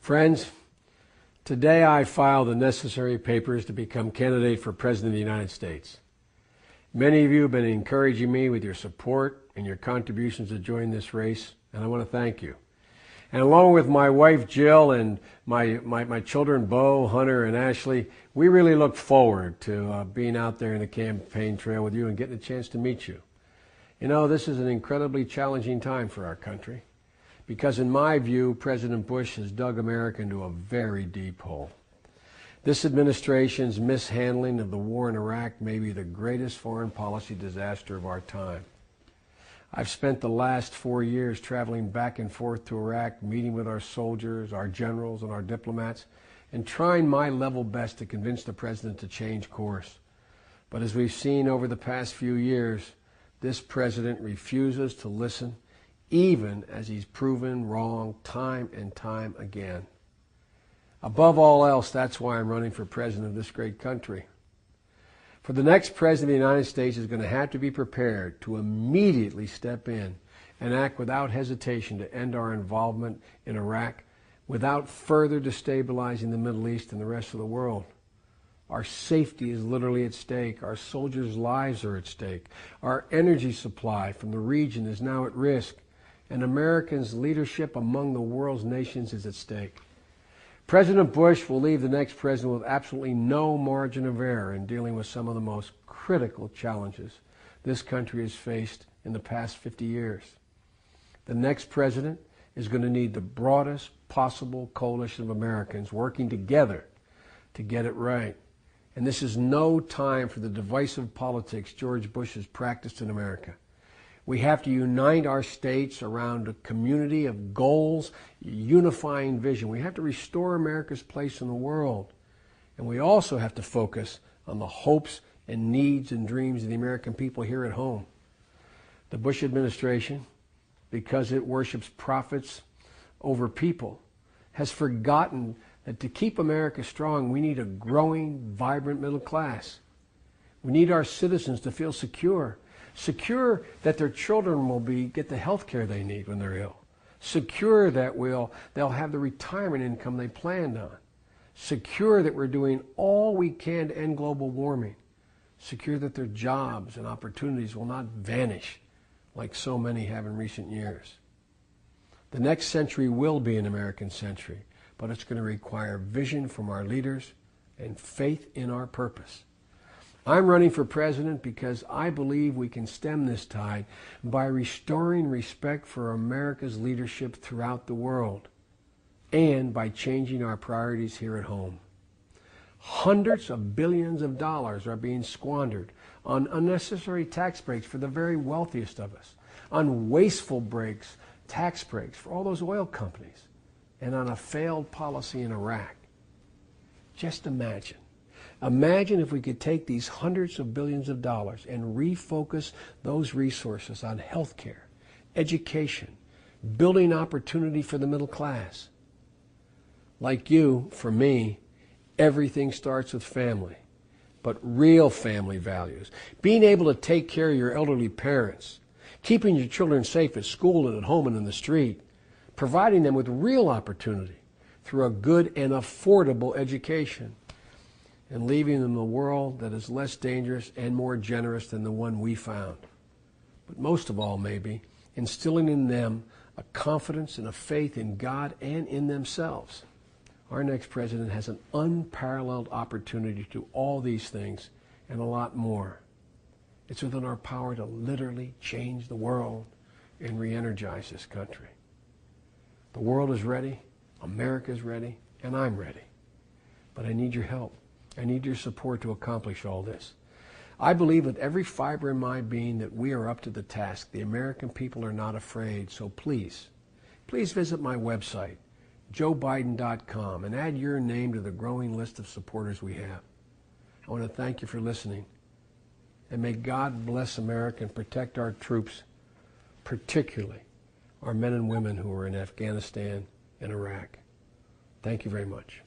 Friends, today I filed the necessary papers to become candidate for President of the United States. Many of you have been encouraging me with your support and your contributions to join this race, and I want to thank you. And along with my wife Jill and my children Bo, Hunter, and Ashley, we really look forward to being out there in the campaign trail with you and getting a chance to meet you. You know, this is an incredibly challenging time for our country because, in my view, President Bush has dug America into a very deep hole. This administration's mishandling of the war in Iraq may be the greatest foreign policy disaster of our time. I've spent the last 4 years traveling back and forth to Iraq, meeting with our soldiers, our generals, and our diplomats, and trying my level best to convince the president to change course. But as we've seen over the past few years, this president refuses to listen, even as he's proven wrong time and time again. Above all else, that's why I'm running for president of this great country. For the next president of the United States is going to have to be prepared to immediately step in and act without hesitation to end our involvement in Iraq without further destabilizing the Middle East and the rest of the world. Our safety is literally at stake. Our soldiers' lives are at stake. Our energy supply from the region is now at risk, and Americans' leadership among the world's nations is at stake. President Bush will leave the next president with absolutely no margin of error in dealing with some of the most critical challenges this country has faced in the past 50 years. The next president is going to need the broadest possible coalition of Americans working together to get it right. And this is no time for the divisive politics George Bush has practiced in America. We have to unite our states around a community of goals, unifying vision. We have to restore America's place in the world. And we also have to focus on the hopes and needs and dreams of the American people here at home. The Bush administration, because it worships profits over people, has forgotten that to keep America strong, we need a growing, vibrant middle class. We need our citizens to feel secure that their children will get the health care they need when they're ill, secure that they'll have the retirement income they planned on, secure that we're doing all we can to end global warming, secure that their jobs and opportunities will not vanish like so many have in recent years. The next century will be an American century, but it's going to require vision from our leaders and faith in our purpose. I'm running for president because I believe we can stem this tide by restoring respect for America's leadership throughout the world and by changing our priorities here at home. Hundreds of billions of dollars are being squandered on unnecessary tax breaks for the very wealthiest of us, on wasteful tax breaks for all those oil companies, and on a failed policy in Iraq. Just imagine. Imagine if we could take these hundreds of billions of dollars and refocus those resources on health care, education, building opportunity for the middle class. Like you, for me, everything starts with family, but real family values. Being able to take care of your elderly parents, keeping your children safe at school and at home and in the street, providing them with real opportunity through a good and affordable education, and leaving them a world that is less dangerous and more generous than the one we found. But most of all, maybe, instilling in them a confidence and a faith in God and in themselves. Our next president has an unparalleled opportunity to do all these things and a lot more. It's within our power to literally change the world and re-energize this country. The world is ready, America is ready, and I'm ready. But I need your help. I need your support to accomplish all this. I believe with every fiber in my being that we are up to the task. The American people are not afraid. So please visit my website, joebiden.com, and add your name to the growing list of supporters we have. I want to thank you for listening. And may God bless America and protect our troops, particularly our men and women who are in Afghanistan and Iraq. Thank you very much.